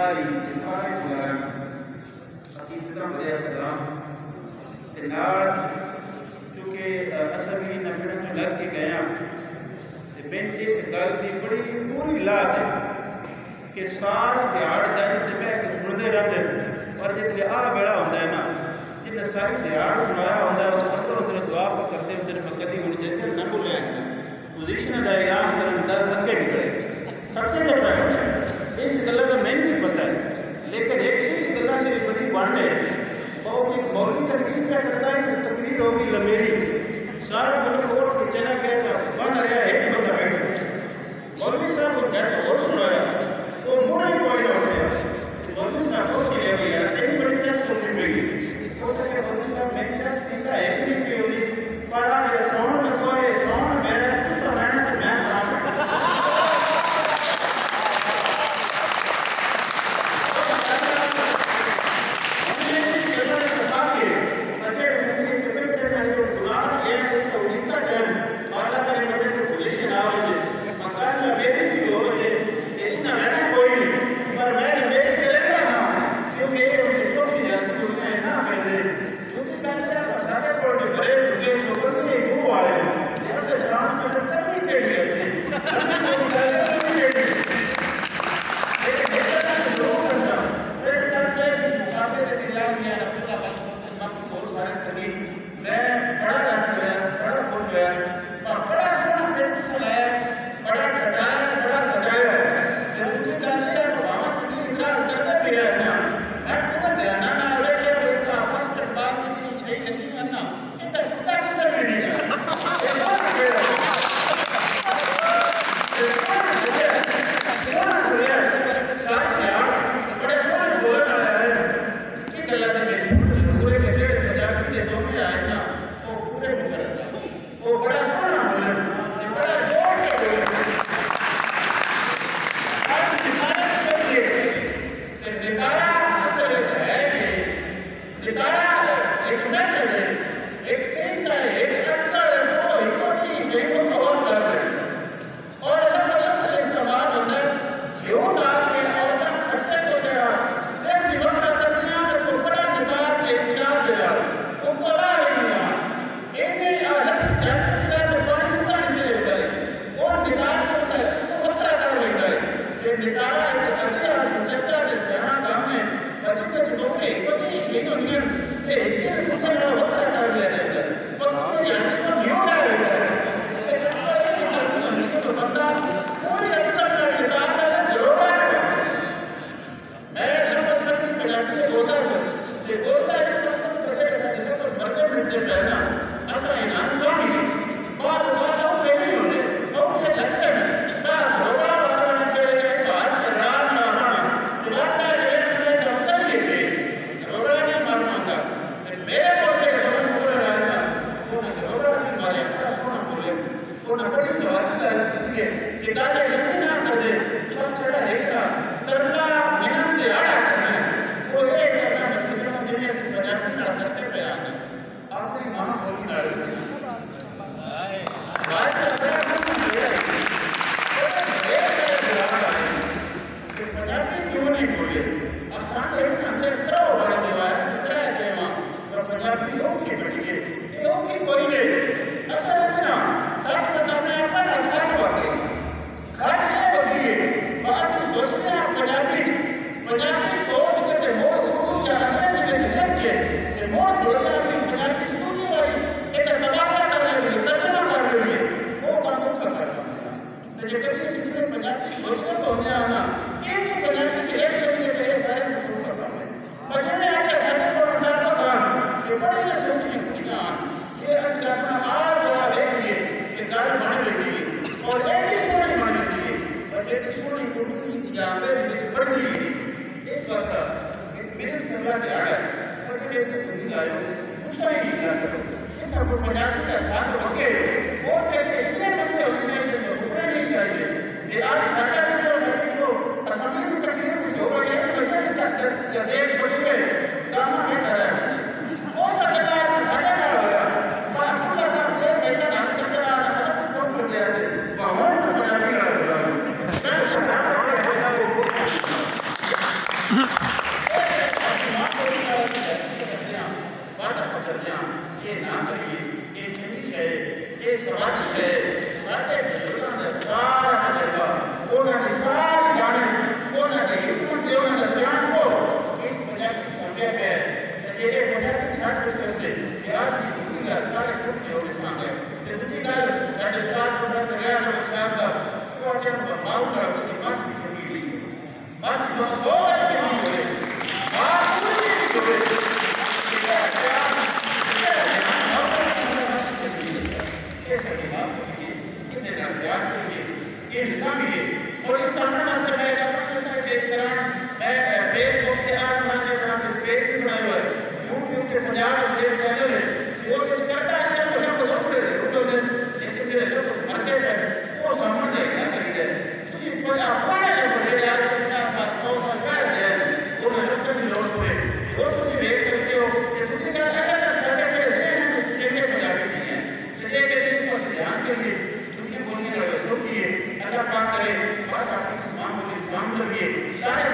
ساری ملائم حقیقتاً بڑے سلام چونکہ اصل بھی نمبر جو لگ کے گیا میں اس گل کی بڑی پوری لاد ہے کہ سارا دیہڑ جانے تے میں کہ سنتے رہتے اور جتنے آ بیڑا ہوتا ہے نا جن ساری دیہڑ سنایا ہوتا ہے وہ اصل ادھر دعا پہ کرتے ادھر میں کدی ہونی چاہتے نہ بھولے پوزیشن کا اعلان کرنے در اگے نکلے تھکتے جو پہ ہوتا ہے اس گل کا میں بھی پتہ ہے لیکن ایک اس گل کی بھی بڑی بانڈ ہے وہ کوئی مولوی تقریر کیا کرتا ہے کہ تقریر ہوگی لمیری سارا ملک کوٹ کے چنا کہتا بند رہا ایک بندہ بیٹھا مولوی صاحب کو جٹ اور سنایا وہ مڑ ہی کوئی نہ اٹھیا مولوی صاحب کو چلے گئے یار تیری بڑی چیس ہوتی پی ہو سکے مولوی صاحب میں چیس پیتا ایک نہیں پی ہوتی پر آ میرا ساؤنڈ میں تو ہے ساؤنڈ میرا کسا میں تو میں یہ سوچ ہے سارے بزرگوں کا سارا تجربہ انہوں نے ساری جانے انہوں نے حکمت دے انہوں نے سیان کو اس وجہ کی سمجھے پہ یہ وجہ کی چھاٹ کرتے سے کہ آج کی دنیا کا سارے چھوٹی ہو اس میں گئے کہ دنیا کا ساڑھے ساتھ پروفیسر ریاض صاحب کا وہ جب باؤ کا اس کی ماسی چھوٹی ہوئی ماسی تو سوچ کے نہیں ہوئے بات پوری نہیں ہوئے یہ نظام ہے اور اس سامنے سے میں اپنے ساتھ ایک طرح میں فیس بک کے آج میں طرح کے پیج بھی بنایا ہوا ہے یوٹیوب کے پنجاب سے چینل ہے وہ کس کرتا ہے کہ بنا کو ضرور ہے تو لیکن یہ جو مارکیٹ ہے وہ سامنے ہے نہ کریے اسی پر اپنے بڑے یار کا ساتھ سو کا ہے وہ نظر سے لوٹ ہوئے وہ تم دیکھ سکتے ہو کہ مجھے کیا لگا ہے سارے کے ہیں اس سے کے پنجابی نہیں ہے یہ کہ اس پر دھیان کے لیے دنیا بولنے والے سو کی اللہ پاک کرے بس آپ اس معاملے میں اسلام لگیے سارے